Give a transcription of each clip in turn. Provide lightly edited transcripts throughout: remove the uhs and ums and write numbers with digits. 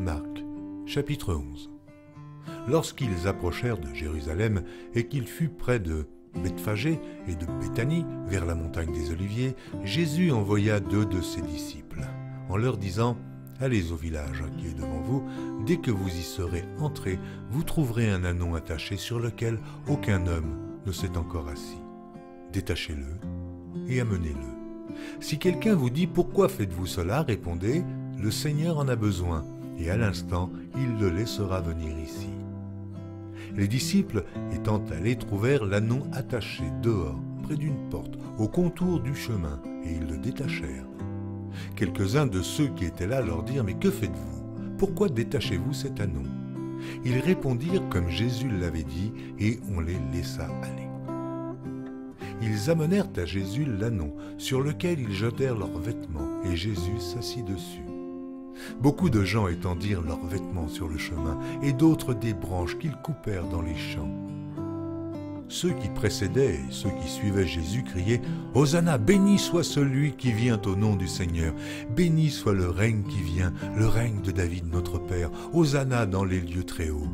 Marc, chapitre 11. Lorsqu'ils approchèrent de Jérusalem et qu'il fut près de Bethphagée et de Béthanie, vers la montagne des Oliviers, Jésus envoya 2 de ses disciples, en leur disant « Allez au village qui est devant vous, dès que vous y serez entrés, vous trouverez un ânon attaché sur lequel aucun homme ne s'est encore assis. Détachez-le et amenez-le. Si quelqu'un vous dit « Pourquoi faites-vous cela ?» répondez « Le Seigneur en a besoin, et à l'instant, il le laissera venir ici. » Les disciples, étant allés, trouvèrent l'ânon attaché dehors, près d'une porte, au contour du chemin, et ils le détachèrent. Quelques-uns de ceux qui étaient là leur dirent « Mais que faites-vous? Pourquoi détachez-vous cet ânon ?» Ils répondirent comme Jésus l'avait dit, et on les laissa aller. Ils amenèrent à Jésus l'ânon, sur lequel ils jetèrent leurs vêtements, et Jésus s'assit dessus. Beaucoup de gens étendirent leurs vêtements sur le chemin, et d'autres des branches qu'ils coupèrent dans les champs. Ceux qui précédaient et ceux qui suivaient Jésus criaient « Hosanna, béni soit celui qui vient au nom du Seigneur, béni soit le règne qui vient, le règne de David notre Père, Hosanna dans les lieux très hauts. »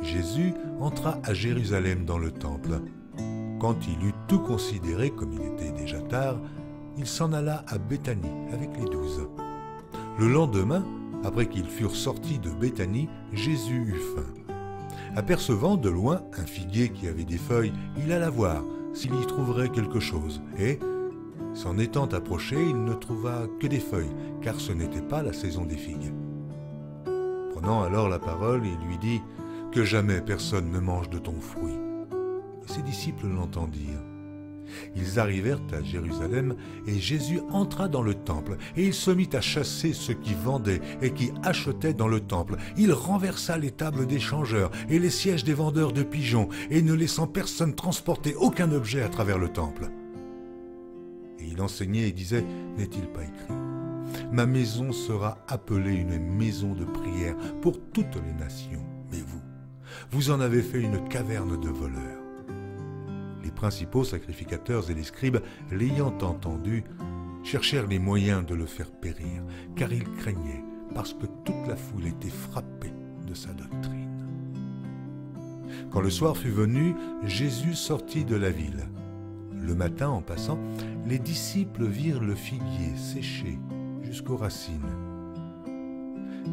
Jésus entra à Jérusalem dans le temple. Quand il eut tout considéré, comme il était déjà tard, il s'en alla à Béthanie avec les 12. Le lendemain, après qu'ils furent sortis de Béthanie, Jésus eut faim. Apercevant de loin un figuier qui avait des feuilles, il alla voir s'il y trouverait quelque chose, et, s'en étant approché, il ne trouva que des feuilles, car ce n'était pas la saison des figues. Prenant alors la parole, il lui dit « Que jamais personne ne mange de ton fruit. » Et ses disciples l'entendirent. Ils arrivèrent à Jérusalem, et Jésus entra dans le temple, et il se mit à chasser ceux qui vendaient et qui achetaient dans le temple. Il renversa les tables des changeurs et les sièges des vendeurs de pigeons, et ne laissant personne transporter aucun objet à travers le temple. Et il enseignait et disait, n'est-il pas écrit ? Ma maison sera appelée une maison de prière pour toutes les nations, mais vous en avez fait une caverne de voleurs. Les principaux sacrificateurs et les scribes, l'ayant entendu, cherchèrent les moyens de le faire périr, car ils craignaient, parce que toute la foule était frappée de sa doctrine. Quand le soir fut venu, Jésus sortit de la ville. Le matin, en passant, les disciples virent le figuier séché jusqu'aux racines.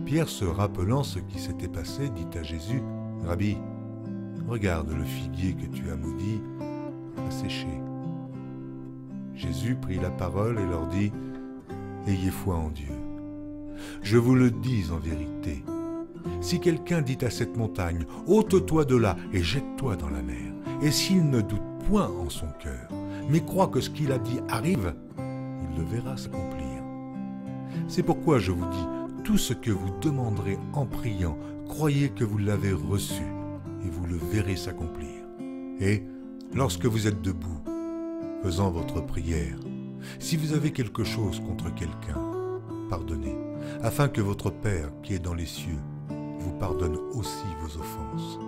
Pierre, se rappelant ce qui s'était passé, dit à Jésus, « Rabbi, regarde le figuier que tu as maudit, a séché. » Jésus prit la parole et leur dit « Ayez foi en Dieu. Je vous le dis en vérité, si quelqu'un dit à cette montagne « Ôte-toi de là et jette-toi dans la mer », et s'il ne doute point en son cœur, mais croit que ce qu'il a dit arrive, il le verra s'accomplir. C'est pourquoi je vous dis, tout ce que vous demanderez en priant, croyez que vous l'avez reçu, et vous le verrez s'accomplir. Et lorsque vous êtes debout, faisant votre prière, si vous avez quelque chose contre quelqu'un, pardonnez, afin que votre Père qui est dans les cieux vous pardonne aussi vos offenses.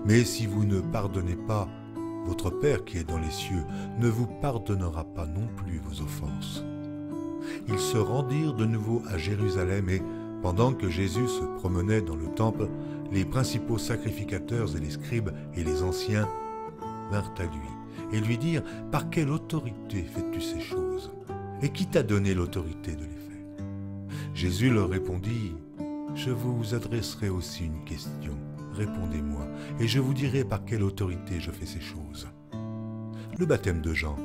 Mais si vous ne pardonnez pas, votre Père qui est dans les cieux ne vous pardonnera pas non plus vos offenses. » Ils se rendirent de nouveau à Jérusalem et, pendant que Jésus se promenait dans le temple, les principaux sacrificateurs et les scribes et les anciens vinrent à lui et lui dirent « Par quelle autorité fais-tu ces choses? Et qui t'a donné l'autorité de les faire ?» Jésus leur répondit « Je vous adresserai aussi une question. Répondez-moi, et je vous dirai par quelle autorité je fais ces choses. Le baptême de Jean,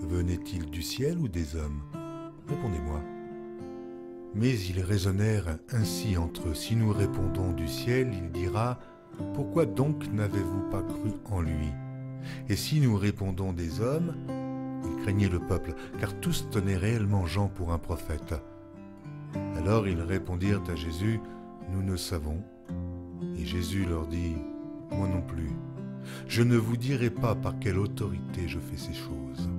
venait-il du ciel ou des hommes? Répondez-moi. » Mais ils raisonnèrent ainsi entre eux. Si nous répondons du ciel, il dira « Pourquoi donc n'avez-vous pas cru en lui ?» Et si nous répondons des hommes, ils craignaient le peuple, car tous tenaient réellement Jean pour un prophète. Alors ils répondirent à Jésus « Nous ne savons. » Et Jésus leur dit « Moi non plus. Je ne vous dirai pas par quelle autorité je fais ces choses. »